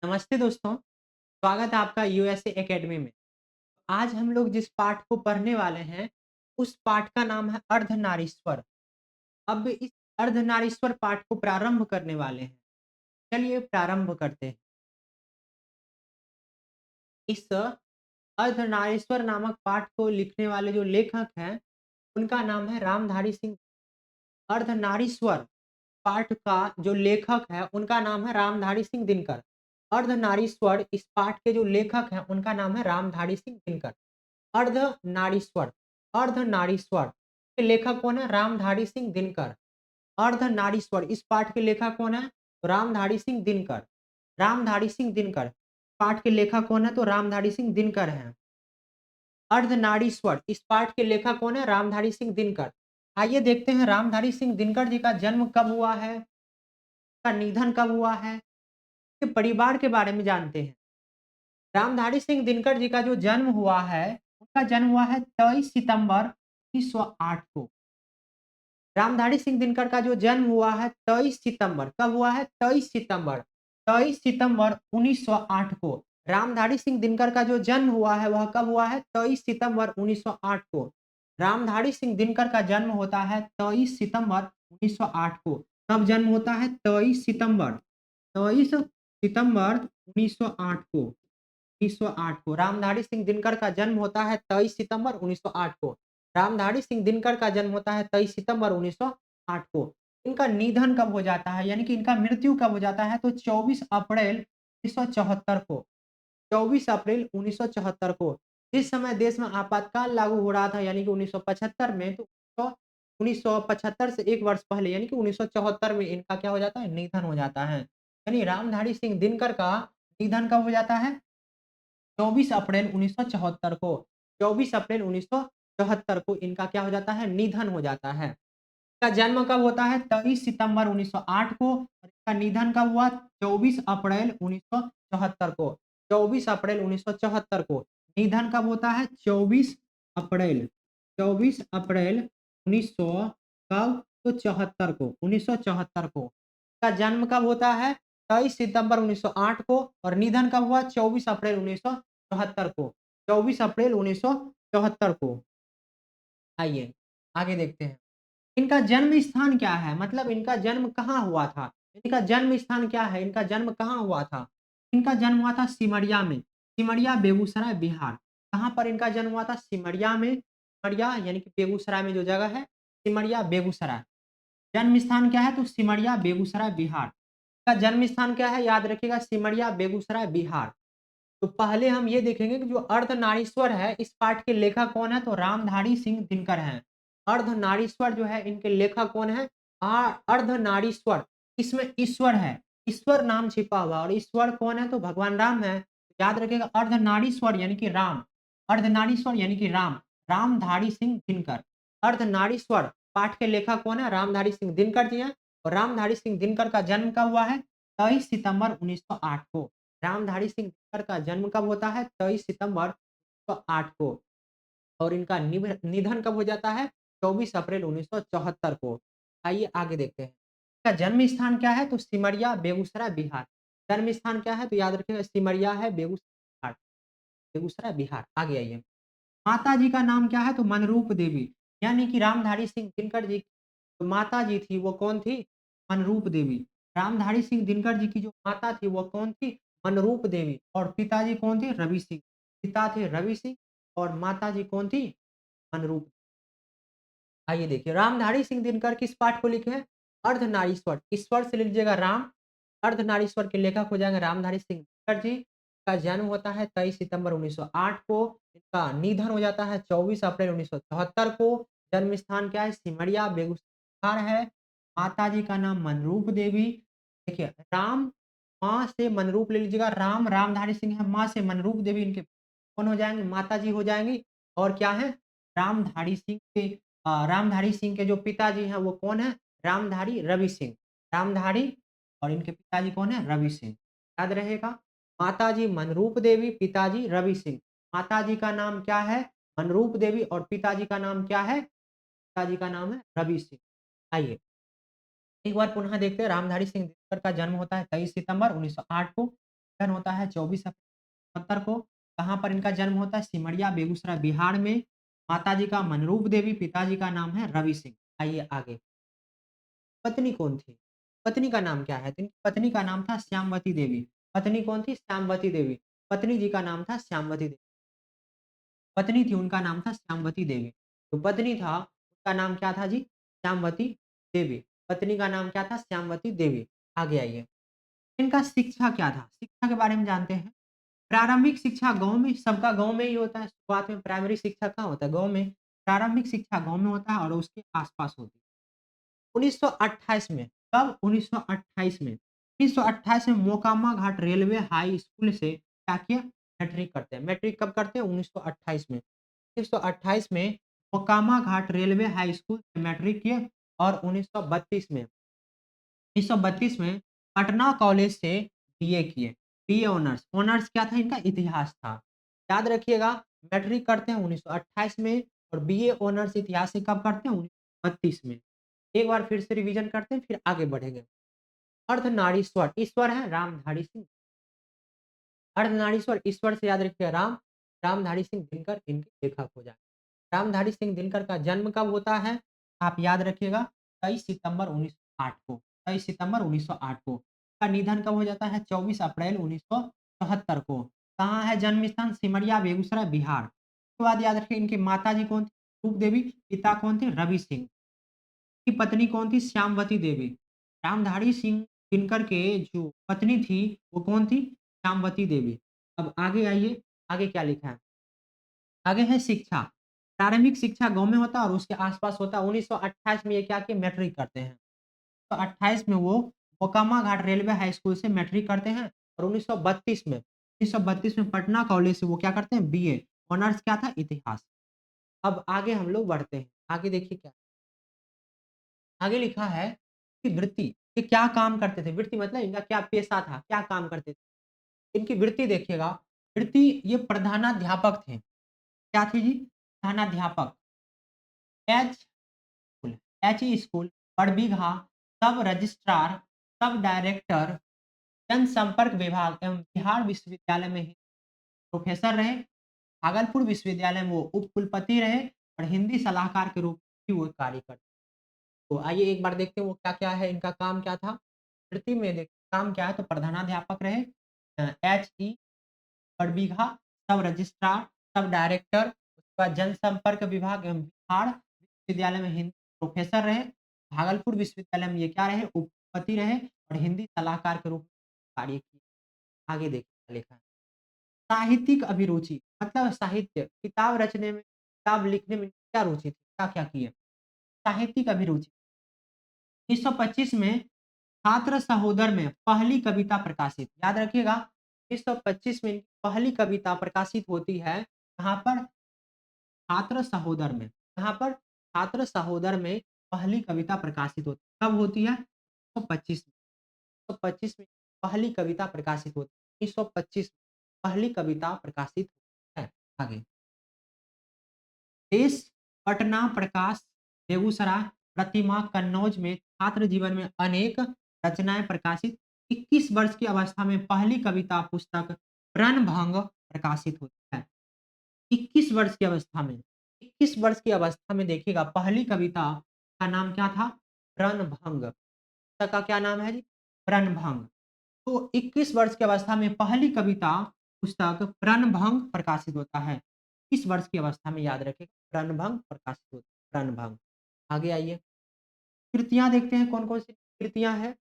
नमस्ते दोस्तों, स्वागत है आपका यूएसए एकेडमी में। आज हम लोग जिस पाठ को पढ़ने वाले हैं, उस पाठ का नाम है अर्धनारीश्वर। अब इस अर्धनारीश्वर पाठ को प्रारंभ करने वाले हैं। चलिए प्रारंभ करते हैं। इस अर्धनारीश्वर नामक पाठ को लिखने वाले जो लेखक हैं, उनका नाम है रामधारी सिंह। अर्धनारीश्वर पाठ का जो लेखक है, उनका नाम है रामधारी सिंह दिनकर। अर्धनारीश्वर इस पाठ के जो लेखक हैं, उनका नाम है रामधारी सिंह दिनकर। अर्धनारीश्वर, अर्धनारीश्वर के लेखक कौन है? रामधारी सिंह दिनकर। अर्धनारीश्वर इस पाठ के लेखक कौन है? तो रामधारी सिंह दिनकर। रामधारी सिंह दिनकर पाठ के लेखक कौन है? तो रामधारी सिंह दिनकर हैं। अर्धनारीश्वर इस पाठ के लेखक कौन है? रामधारी सिंह दिनकर। आइए देखते हैं रामधारी सिंह दिनकर जी का जन्म कब हुआ है, का निधन कब हुआ है, के परिवार के बारे में जानते हैं। रामधारी सिंह दिनकर जी का जो जन्म हुआ है, उनका जन्म हुआ है 23 सितंबर 1908 को। रामधारी सिंह दिनकर का जो जन्म हुआ है 23 सितंबर, कब हुआ है? 23 सितंबर, 23 सितंबर 1908 को। रामधारी सिंह दिनकर का जो जन्म हुआ है, वह कब हुआ है? 23 सितंबर 1908 को। रामधारी सिंह दिनकर का जन्म होता है 23 सितंबर 1908 को। कब जन्म होता है? 23 सितंबर, 23 सितंबर 1908 को। 1908 को रामधारी सिंह दिनकर का जन्म होता है 23 सितंबर 1908 को। रामधारी सिंह दिनकर का जन्म होता है 23 सितंबर 1908 को। इनका निधन कब हो जाता है, यानी कि इनका मृत्यु कब हो जाता है? तो 24 अप्रैल 1974 को। 24 अप्रैल 1974 को। जिस समय देश में आपातकाल लागू हो रहा था, यानी कि 1975 में, तो 1975 से 1 वर्ष पहले यानी कि 1974 में इनका क्या हो जाता है? निधन हो जाता है। यानी रामधारी सिंह दिनकर का निधन कब हो जाता है? 24 अप्रैल 1974 को। 24 अप्रैल 1974 को इनका क्या हो जाता है? निधन हो जाता है। इनका जन्म कब होता है? 23 सितंबर 1908 को और इसका निधन कब हुआ? 24 अप्रैल 1974 को। 24 अप्रैल 1974 को। निधन कब होता है? 24 अप्रैल। 24 अप्रैल 1900 कब? तो 74 को, 1974 को। इसका जन्म कब होता है? 23 सितंबर 1908 को और निधन कब हुआ? 24 अप्रैल 1974 को। 24 अप्रैल 1974 को। आइए, आगे देखते हैं। इनका जन्म स्थान क्या है? मतलब इनका जन्म कहाँ हुआ था? इनका जन्म स्थान क्या है? इनका जन्म कहाँ हुआ था? इनका जन्म हुआ था सिमरिया में। सिमरिया बेगूसराय बिहार। कहाँ पर इनका जन्म हुआ था? सिमरिया में। सिमरिया यानी कि बेगूसराय में जो जगह है, सिमरिया बेगूसराय। जन्म स्थान क्या है? तो सिमरिया बेगूसराय बिहार। का जन्म स्थान क्या है? याद रखिएगा, सिमरिया बेगूसराय बिहार। तो पहले हम ये देखेंगे कि जो अर्धनारीश्वर है, इस पाठ के लेखक कौन है? तो रामधारी सिंह दिनकर हैं। अर्धनारीश्वर जो है, इनके लेखक कौन है? अर्धनारीश्वर, इसमें ईश्वर है, ईश्वर नाम छिपा हुआ है और ईश्वर कौन है? तो भगवान राम है। याद रखिएगा, अर्धनारीश्वर यानी कि राम, अर्धनारीश्वर यानी कि राम, रामधारी सिंह दिनकर। अर्धनारीश्वर पाठ के लेखक कौन है? रामधारी सिंह दिनकर जी हैं और रामधारी सिंह दिनकर का जन्म कब हुआ है? 23 सितंबर 1908 को। रामधारी सिंह दिनकर का जन्म कब होता है? 23 सितंबर 1908 को और इनका निधन कब हो जाता है? 24 अप्रैल 1974 को। आइए आगे देखते हैं। इसका जन्म स्थान क्या है? तो सिमरिया बेगूसराय बिहार। जन्म स्थान क्या है? तो याद रखिएगा, सिमरिया है, बेगूसराय, बेगूसराय बिहार। आगे आइए। माता जी का नाम क्या है? तो मनरूप देवी, यानी कि रामधारी सिंह दिनकर जी जो माता जी थी, वो कौन थी? मनरूप देवी। रामधारी सिंह दिनकर जी की जो माता थी, वो कौन थी? मनरूप देवी। और पिताजी कौन थे? रवि सिंह। पिता थे रवि सिंह और माता जी कौन थी? मनरूप। आइए देखिए, रामधारी सिंह दिनकर किस पाठ को लिखे हैं? अर्धनारीश्वर। ईश्वर से ले लीजिएगा राम, अर्धनारीश्वर के लेखक हो जाएंगे रामधारी सिंह दिनकर जी। का जन्म होता है 23 सितंबर 1908 को। इनका निधन हो जाता है 24 अप्रैल 1974 को। जन्म स्थान क्या है? सिमरिया बेगूसराय है। माता जी का नाम मनरूप देवी। देखिए, राम, माँ से मनरूप ले लीजिएगा, राम रामधारी सिंह है, माँ से मनरूप देवी, इनके कौन हो जाएंगे? माता जी हो जाएंगी। और क्या है? रामधारी सिंह के रामधारी सिंह के जो पिताजी हैं, वो कौन है? रामधारी रवि सिंह। रामधारी और इनके पिताजी कौन है? रवि सिंह। याद रहेगा, माताजी मनरूप देवी, पिताजी रवि सिंह। माताजी का नाम क्या है? मनरूप देवी और पिताजी का नाम क्या है? पिताजी का नाम है रवि सिंह। आइए, एक बार पुनः देखते हैं। रामधारी सिंह दिनकर का जन्म होता है 23 सितंबर 1908 को। जन्म होता है 24 अप्रैल 70 को। कहाँ पर इनका जन्म होता है? सिमरिया, बेगूसराय, बिहार में। माताजी का मनरूप देवी, पिताजी का नाम है रवि सिंह। आइए आगे। पत्नी कौन थी? पत्नी का नाम क्या है? तो इनकी पत्नी का नाम था श्यामवती देवी। पत्नी कौन थी? श्यामवती देवी। पत्नी जी का नाम था श्यामवती देवी। पत्नी थी उनका नाम था श्यामवती देवी। जो पत्नी था उसका नाम क्या था जी? श्यामवती देवी। पत्नी का नाम क्या था? श्यामवती देवी। आगे आइए। इनका शिक्षा क्या था? शिक्षा के बारे में जानते हैं। प्रारंभिक शिक्षा गाँव में, सबका गाँव में ही होता है। शुरुआत में प्राइमरी शिक्षा कहाँ होता है? गाँव में। प्रारंभिक शिक्षा गाँव में होता है और उसके आस-पास होती है। 1928 में, कब? 1928 में। 1928 में मोकामा घाट रेलवे हाई स्कूल से क्या किया? मैट्रिक करते हैं। मैट्रिक कब करते हैं? 1928 में। 1928 में मोकामा घाट रेलवे हाई स्कूल से मैट्रिक किए और 1932 में पटना कॉलेज से बीए किए। बीए ऑनर्स, ऑनर्स क्या था इनका? इतिहास था। याद रखिएगा, मैट्रिक करते हैं 1928 में और बीए ऑनर्स इतिहास से कब करते हैं? 1932 में। एक बार फिर से रिवीजन करते हैं, फिर आगे बढ़ेंगे। अर्धनारीश्वर, ईश्वर है रामधारी सिंह। अर्धनारीश्वर, ईश्वर से याद रखिएगा राम, रामधारी सिंह दिनकर इनके लेखक हो जाए। रामधारी सिंह दिनकर का जन्म कब होता है? आप याद रखिएगा 23 सितंबर 1908 को। 23 सितंबर 1908 को। का निधन कब हो जाता है? 24 अप्रैल 1974 को। कहाँ है जन्म स्थान? सिमरिया, बेगूसराय, बिहार। उसके बाद याद रखिए इनकी माताजी कौन थी? रूप देवी। पिता कौन थे? रवि सिंह। की पत्नी कौन थी? श्यामवती देवी। रामधारी सिंह दिनकर के जो पत्नी थी, वो कौन थी? श्यामवती देवी। अब आगे आइए, आगे क्या लिखा है? आगे है शिक्षा। प्रारंभिक शिक्षा गाँव में होता है और उसके आस-पास होता है। 1928 में ये क्या किए? मैट्रिक करते हैं। तो 28 में वो मोकामा घाट रेलवे हाई स्कूल से मैट्रिक करते हैं और 1932 में पटना कॉलेज से वो क्या करते हैं? बीए। ऑनर्स क्या था? इतिहास। अब आगे हम लोग बढ़ते हैं। आगे देखिए क्या आगे लिखा है कि वृत्ति, ये क्या काम करते थे? वृत्ति मतलब इनका क्या पेशा था? क्या काम करते थे? इनकी वृत्ति देखिएगा, वृत्ति ये प्रधानाध्यापक थे। क्या थे जी? प्रधानाध्यापक। H school, HE school, Barbigha, सब रजिस्ट्रार, सब डायरेक्टर, जनसंपर्क विभाग एवं बिहार विश्वविद्यालय में ही प्रोफेसर रहे। भागलपुर विश्वविद्यालय में वो उप कुलपति रहे और हिंदी सलाहकार के रूप में भी वो कार्य करते। तो आइए एक बार देखते हैं वो क्या-क्या है, इनका काम क्या था? वृत्ति में देख काम क्या है तो प्रधानाध्यापक रहे, एचई, बड़बीघा, सब रजिस्ट्रार, सब डायरेक्टर, उसके बाद जनसंपर्क विभाग एवं बिहार विश्वविद्यालय में हिंदी प्रोफेसर रहे। भागलपुर विश्वविद्यालय में ये क्या रहे? उपपति रहे और हिंदी सलाहकार के रूप में कार्य किए। आगे देखिए क्या लिखा है। साहित्यिक अभिरुचि मतलब साहित्य, किताब रचने में, किताब लिखने में क्या रुचि थी? क्या-क्या किए? साहित्यिक अभिरुचि। 1925 में छात्र सहोदर में पहली कविता प्रकाशित, याद रखिएगा 1925 में इनकी पहली कविता प्रकाशित होती है, कहाँ पर? छात्र सहोदर में। कहाँ पर? छात्र सहोदर में पहली कविता प्रकाशित होती है। कब होती है? 1925 में। 1925 में पहली कविता प्रकाशित होती है। 1925 में पहली कविता प्रकाशित होती है। आगे। देश, पटना, प्रकाश, बेगूसराय, प्रतिमा, कन्नौज में छात्र जीवन में अनेक रचनाएँ प्रकाशित। 21 वर्ष की अवस्था में पहली कविता पुस्तक रणभंग प्रकाशित होती है। 21 वर्ष की अवस्था में, 21 वर्ष की अवस्था में देखिएगा पहली कविता का नाम क्या था? रणभंग। पुस्तक का क्या नाम है जी? रणभंग। तो 21 वर्ष की अवस्था में पहली कविता पुस्तक रणभंग प्रकाशित होता है। 21 वर्ष की अवस्था में याद रखिएगा रणभंग प्रकाशित होता है, रणभंग। आगे आइए, कृतियाँ देखते हैं कौन-कौन सी कृतियाँ हैं।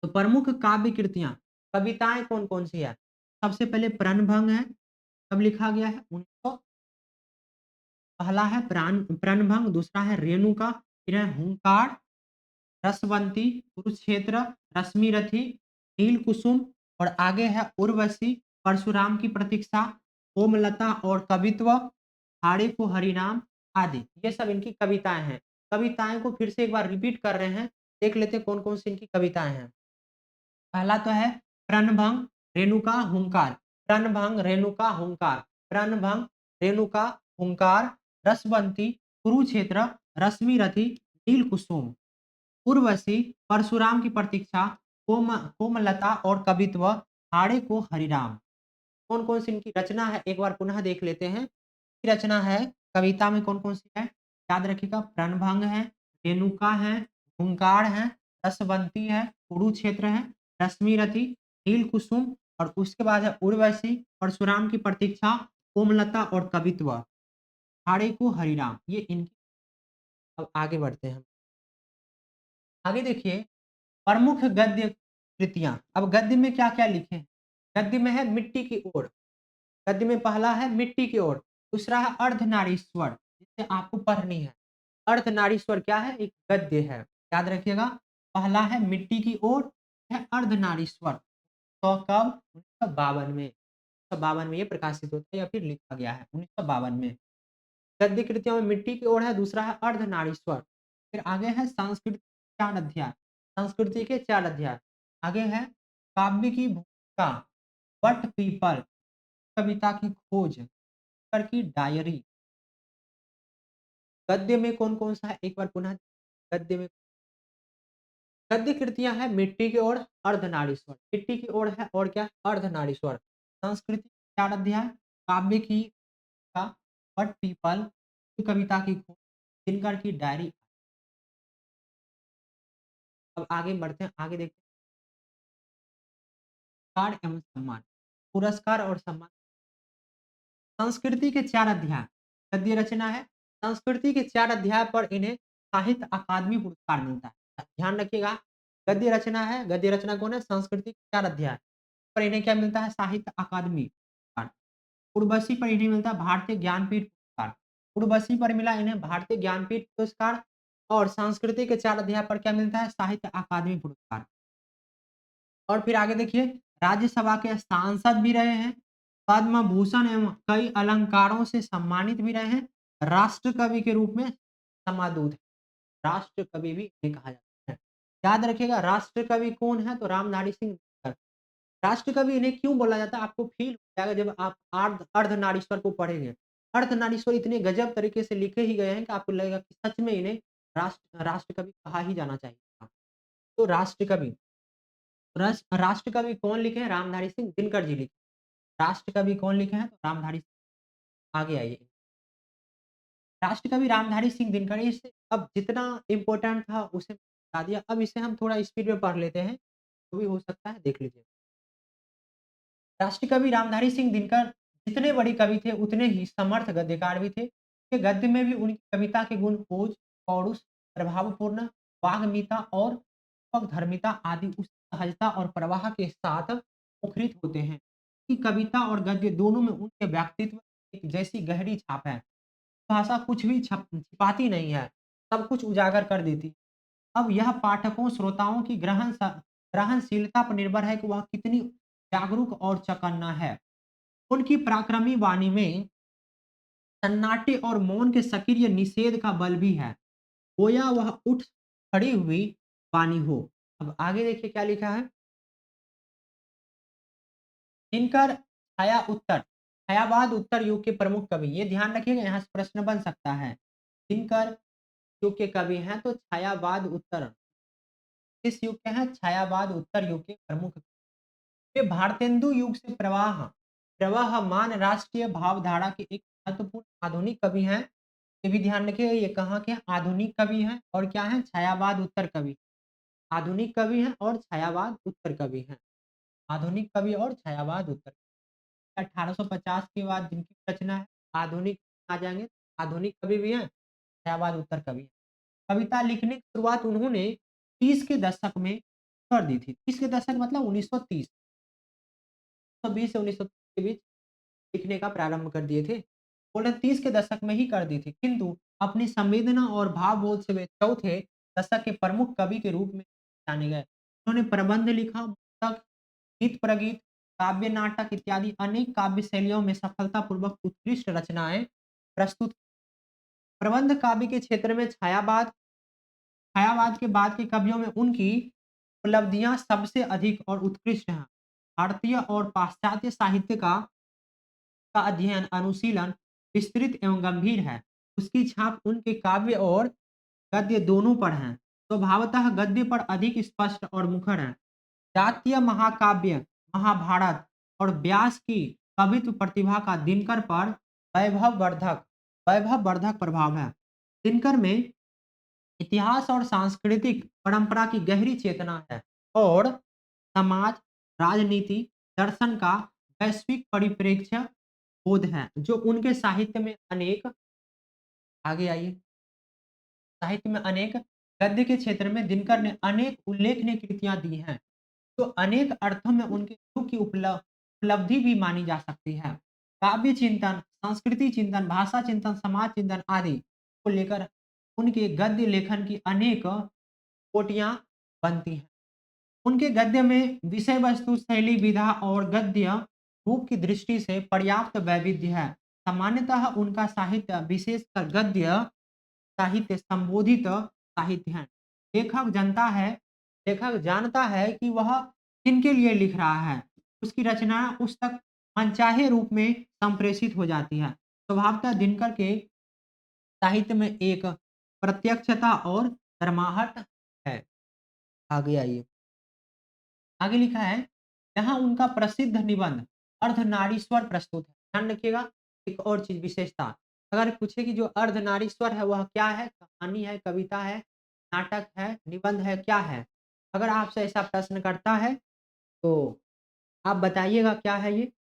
तो प्रमुख काव्य कृतियाँ, कविताएँ कौन-कौन सी हैं? सबसे पहले रणभंग है, कब लिखा गया है? 1900 पहला है प्रणभंग, दूसरा है रेणुका, फिर है हुंकार, रसवंती, कुरुक्षेत्र, रश्मिरथी, नीलकुसुम और आगे है उर्वशी, परशुराम की प्रतीक्षा, कोमलता और कवित्व, हाड़े को हरिनाम आदि। ये सब इनकी कविताएँ हैं। कविताएँ को फिर से एक बार रिपीट कर रहे हैं, देख लेते हैं कौन-कौन सी इनकी कविताएँ हैं। पहला तो है रणभंग, रेणुका, हुंकार। रणभंग, रेणुका, हुंकार। रणभंग, रेणुका, हुंकार, रसवंती, कुरुक्षेत्र, रश्मिरथी, नीलकुसुम। उर्वशी, परशुराम की प्रतीक्षा, कोमलता और कवित्व, हाड़े को हरिराम। कौन-कौन सी इनकी रचना है, एक बार पुनः देख लेते हैं। की रचना है, कविता में कौन-कौन सी है? याद रखिएगा, प्रणभंग है, रेणुका है, हुंकार है, रसवंती है, कुरुक्षेत्र है, रश्मिरथी, नील कुसुम और उसके बाद है उर्वशी, परशुराम की प्रतीक्षा, कोमलता और कवित्व। हाड़े को हरिराम, ये इनकी। अब आगे बढ़ते हैं। आगे देखिए, प्रमुख गद्य कृतियाँ। अब गद्य में क्या-क्या लिखे हैं? गद्य में है मिट्टी की ओर। गद्य में पहला है मिट्टी की ओर, दूसरा है अर्धनारीश्वर, जिसे आपको पढ़नी है। अर्धनारीश्वर क्या है? एक गद्य है। याद रखिएगा, पहला है मिट्टी की ओर, है अर्धनारीश्वर। तो कब? 1952 में। 1952 में ये प्रकाशित होता है या फिर लिखा गया है, 1952 में। गद्य कृतियों में मिट्टी की ओर है, दूसरा है अर्धनारीश्वर। फिर आगे है संस्कृत 4 अध्याय, संस्कृति के 4 अध्याय। आगे है काव्य की भूमिका, बट पीपल, कविता की खोज, कर की डायरी। गद्य में कौन-कौन सा है? एक बार पुनः गद्य में गद्य कृतियाँ हैं मिट्टी की ओर, अर्धनारीश्वर। मिट्टी की ओर है और क्या? अर्धनारीश्वर। संस्कृति 4 अध्याय, काव्य की का, बट पीपल, कविता की खोज, दिनकर की डायरी। अब आगे बढ़ते हैं, आगे देखते हैं पुरस्कार एवं सम्मान। पुरस्कार और सम्मान। संस्कृति के 4 अध्याय, गद्य रचना है। संस्कृति के 4 अध्याय पर इन्हें साहित्य अकादमी पुरस्कार मिलता है। ध्यान रखिएगा, गद्य रचना है, गद्य रचना कौन है? संस्कृति के 4 अध्याय पर इन्हें क्या मिलता है? साहित्य अकादमी पुरस्कार। उर्वशी पर इन्हें मिलता है भारतीय ज्ञानपीठ पुरस्कार। उर्वशी पर मिला इन्हें भारतीय ज्ञानपीठ पुरस्कार और संस्कृति के 4 अध्याय पर क्या मिलता है? साहित्य अकादमी पुरस्कार। और फिर आगे देखिए, राज्यसभा के सांसद भी रहे हैं, पद्म भूषण एवं कई अलंकारों से सम्मानित भी रहे हैं, राष्ट्र कवि के रूप में समादूत है। राष्ट्र कवि भी इन्हें कहा जाता है। याद रखिएगा, राष्ट्र कवि कौन है? तो रामधारी सिंह दिनकर। राष्ट्र कवि इन्हें क्यों बोला जाता है? आपको फील हो जाएगा जब आप अर्धनारीश्वर को पढ़ेंगे। अर्धनारीश्वर इतने गजब तरीके से लिखे ही गए हैं कि आपको लगेगा कि सच में इन्हें राष्ट्र कवि कहा ही जाना चाहिए था। तो राष्ट्र कवि, राष्ट्र कवि कौन लिखे हैं? रामधारी सिंह दिनकर जी लिखे। राष्ट्र कवि कौन लिखे हैं? तो रामधारी सिंह। आगे आइए। राष्ट्र कवि रामधारी सिंह दिनकर, इसे अब जितना इम्पोर्टेंट था उसे बता दिया। अब इसे हम थोड़ा स्पीड में पढ़ लेते हैं, तो भी हो सकता है, देख लीजिए। राष्ट्र कवि रामधारी सिंह दिनकर जितने बड़े कवि थे उतने ही समर्थ गद्यकार भी थे। के गद्य में भी उनकी कविता के गुण ओज, पौरुष, प्रभावपूर्ण, वाग्मिता और धर्मिता आदि उस सहजता और प्रवाह के साथ मुखरित होते हैं कि कविता और गद्य दोनों में उनके व्यक्तित्व एक जैसी गहरी छाप है। भाषा कुछ भी छिपाती नहीं है, सब कुछ उजागर कर देती। अब यह पाठकों, श्रोताओं की ग्रहणशीलता पर निर्भर है कि वह कितनी जागरूक और चौकन्ना है। उनकी पराक्रमी वाणी में सन्नाटे और मौन के सक्रिय निषेध का बल भी है। गोया वह उठ खड़ी हुई वाणी हो। अब आगे देखिए क्या लिखा है। दिनकर छायावाद उत्तर युग के प्रमुख कवि। ये ध्यान रखिएगा, यहाँ से प्रश्न बन सकता है। दिनकर युग के कवि हैं, तो छायावाद उत्तर किस युग के हैं? छायावाद उत्तर युग के प्रमुख। वे भारतेंदु युग से प्रवाहमान राष्ट्रीय भावधारा के एक महत्वपूर्ण आधुनिक कवि हैं। ये भी ध्यान रखिएगा, ये कहाँ के हैं? आधुनिक कवि हैं और क्या हैं? छायावाद उत्तर कवि। आधुनिक कवि हैं और छायावाद उत्तर कवि हैं। आधुनिक कवि और छायावाद उत्तर। 1850 के बाद जिनकी रचना है, आधुनिक आ जाएँगे। आधुनिक कवि भी हैं, छायावाद उत्तर कवि हैं। कविता लिखने की शुरुआत उन्होंने 30 के दशक में कर दी थी। 30 के दशक मतलब 1930। 1920 से 1930 के बीच लिखने का प्रारंभ कर दिए थे। बोले 30 के दशक में ही कर दी थी, किंतु अपनी संवेदना और भावबोध से वे चौथे दशक के प्रमुख कवि के रूप में जाने गए। उन्होंने प्रबंध लिखा, मुक्तक, गीत प्रगीत, काव्य नाटक इत्यादि अनेक काव्य शैलियों में सफलतापूर्वक उत्कृष्ट रचनाएँ प्रस्तुत। प्रबंध काव्य के क्षेत्र में छायावाद के बाद के कवियों में उनकी उपलब्धियाँ सबसे अधिक और उत्कृष्ट हैं। भारतीय और पाश्चात्य साहित्य का अध्ययन, अनुशीलन विस्तृत एवं गंभीर है। उसकी छाप उनके काव्य और गद्य दोनों पर है। स्वभावतः गद्य पर अधिक स्पष्ट और मुखर है। जातीय महाकाव्य महाभारत और व्यास की कवित्व प्रतिभा का दिनकर पर वैभववर्धक वैभववर्धक प्रभाव है। दिनकर में इतिहास और सांस्कृतिक परंपरा की गहरी चेतना है और समाज, राजनीति, दर्शन का वैश्विक परिप्रेक्ष्य बोध है, जो उनके साहित्य में अनेक आगे आइए साहित्य में अनेक गद्य के क्षेत्र में दिनकर ने अनेक उल्लेखनीय कृतियां दी हैं, जो अनेक अर्थों में उनके युग की उपलब्धि भी मानी जा सकती है। काव्य चिंतन, संस्कृति चिंतन, भाषा चिंतन, समाज चिंतन आदि को लेकर उनके गद्य लेखन की अनेक कोटियां बनती हैं। उनके गद्य में विषय वस्तु, शैली, विधा और गद्य रूप की दृष्टि से पर्याप्त वैविध्य है। सामान्यतः उनका साहित्य, विशेषकर गद्य साहित्य संबोधित साहित्य है। लेखक जनता है लेखक जानता है कि वह किनके लिए लिख रहा है। उसकी रचना उस तक मनचाहे रूप में संप्रेषित हो जाती है। स्वभावतः दिनकर के साहित्य में एक प्रत्यक्षता और गर्माहट है। आगे आइए। आगे लिखा है, यहाँ उनका प्रसिद्ध निबंध अर्धनारीश्वर प्रस्तुत है। ध्यान रखिएगा, एक और चीज विशेषता, अगर पूछे कि जो अर्धनारीश्वर है वह क्या है, कहानी है, कविता है, नाटक है, निबंध है, क्या है? अगर आपसे ऐसा प्रश्न करता है तो आप बताइएगा क्या है ये?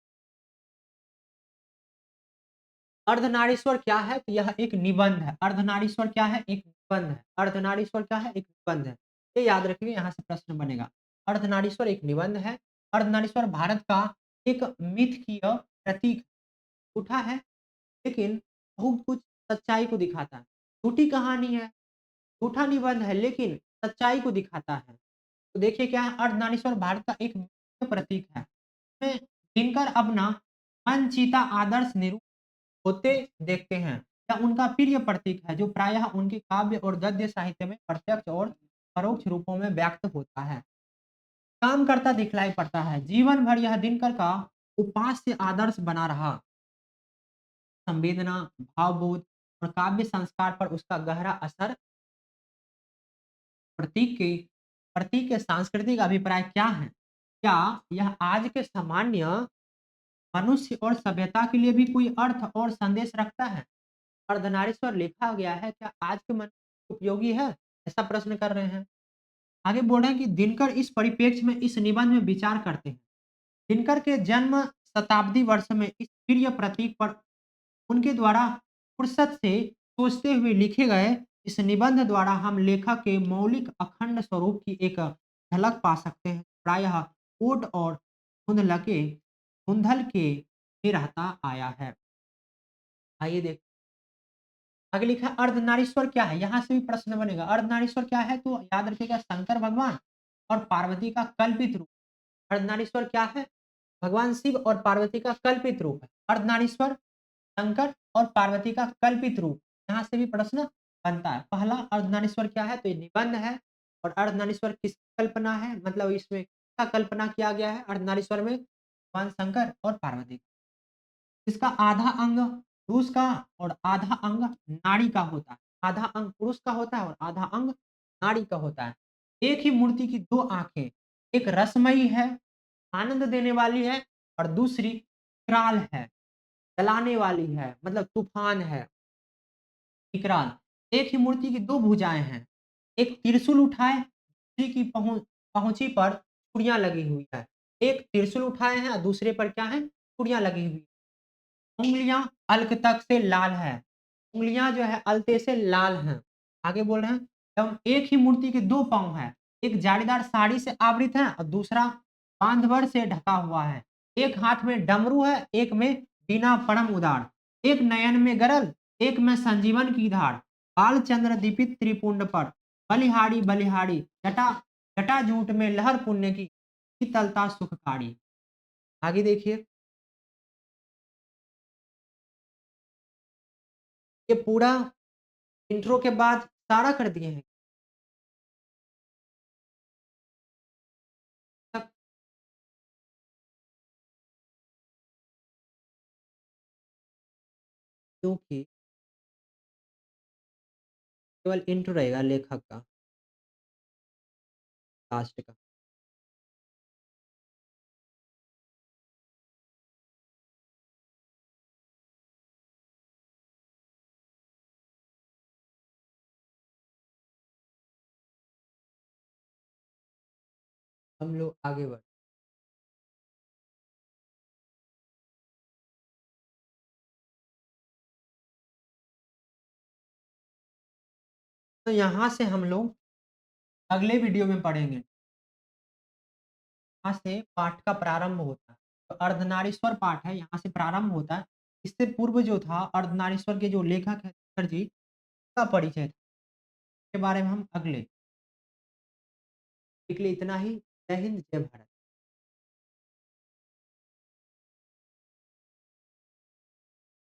अर्धनारीश्वर क्या है? तो यह एक निबंध है। अर्धनारीश्वर क्या है? एक निबंध है। अर्धनारीश्वर क्या है? एक निबंध है। ये याद रखिए, यहाँ से प्रश्न बनेगा। अर्धनारीश्वर एक निबंध है। अर्धनारीश्वर भारत का एक मिथकीय प्रतीक उठा है, लेकिन बहुत कुछ सच्चाई को दिखाता है। झूठी कहानी है, झूठा निबंध है, लेकिन सच्चाई को दिखाता है। तो देखिए क्या है, अर्धनारीश्वर भारत का एक मिथकीय प्रतीक है। इसमें दिनकर अपना मनचिता आदर्श निरूप होते देखते हैं। यह उनका प्रिय प्रतीक है, जो प्रायः उनके काव्य और गद्य साहित्य में प्रत्यक्ष और परोक्ष रूपों में व्यक्त होता है। काम करता दिखलाई पड़ता है। जीवन भर यह दिनकर का उपास्य आदर्श बना रहा। संवेदना, भावबोध और काव्य संस्कार पर उसका गहरा असर। प्रतीक के प्रतीक के सांस्कृतिक अभिप्राय क्या है? क्या यह आज के सामान्य मनुष्य और सभ्यता के लिए भी कोई अर्थ और संदेश रखता है? अर्धनारीश्वर लिखा गया है, क्या आज के मन उपयोगी है? ऐसा प्रश्न कर रहे हैं। आगे बोल रहे हैं कि दिनकर इस परिप्रेक्ष्य में इस निबंध में विचार करते हैं। दिनकर के जन्म शताब्दी वर्ष में इस प्रिय प्रतीक पर उनके द्वारा फुर्सत से सोचते हुए लिखे गए इस निबंध द्वारा हम लेखक के मौलिक अखंड स्वरूप की एक झलक पा सकते हैं। प्रायः ओट और धुंधल के ही रहता आया है। आइए देख आगे लिखा है, अर्धनारीश्वर क्या है? यहाँ से भी प्रश्न बनेगा। अर्धनारीश्वर क्या है? तो याद रखिएगा, शंकर भगवान और पार्वती का कल्पित रूप। अर्धनारीश्वर क्या है? भगवान शिव और पार्वती का कल्पित रूप है। अर्धनारीश्वर शंकर और पार्वती का कल्पित रूप। यहाँ से भी प्रश्न बनता है। पहला अर्धनारीश्वर क्या है? तो ये निबंध है। और अर्धनारीश्वर किसकी कल्पना है? मतलब इसमें क्या कल्पना किया गया है अर्धनारीश्वर में? भगवान शंकर और पार्वती। इसका आधा अंग पुरुष का और आधा अंग नारी का होता है। आधा अंग पुरुष का होता है और आधा अंग नारी का होता है। एक ही मूर्ति की दो आंखें, एक रसमयी है, आनंद देने वाली है, और दूसरी विकराल है, जलाने वाली है, मतलब तूफान है। विकराल। एक ही मूर्ति की दो भुजाएं हैं, एक त्रिशूल उठाए, दूसरी की पहुंची पर चूड़ियां लगी हुई है। एक त्रिशूल उठाए हैं और दूसरे पर क्या है? चूड़ियां लगी हुई। उँगलियाँ अल्क तक से लाल है। उँगलियाँ जो है अलते से लाल हैं। आगे बोल रहे हैं, एवं एक ही मूर्ति के 2 पाँव हैं। एक जालीदार साड़ी से आवृत है और दूसरा बांधवर से ढका हुआ है। एक हाथ में डमरू है, एक में बीना परम उदार। एक नयन में गरल, एक में संजीवन की धार। बालचंद्र दीपित त्रिपुंड पर, बलिहारी बलिहारी, जटा जटाजूट में लहर पुण्य की, शीतलता सुखकारी। आगे देखिए, ये पूरा इंट्रो के बाद सारा कर दिए हैं। तब क्योंकि केवल इंट्रो रहेगा लेखक का, लास्ट का। हम लोग आगे बढ़ तो यहाँ से हम लोग अगले वीडियो में पढ़ेंगे। यहाँ से पाठ का प्रारंभ होता है। तो अर्धनारीश्वर पाठ है, यहाँ से प्रारंभ होता है। इससे पूर्व जो था अर्धनारीश्वर के जो लेखक हैं शंकर जी का परिचय था। के बारे में हम अगले के लिए इतना ही। जय हिंद, जय भारत।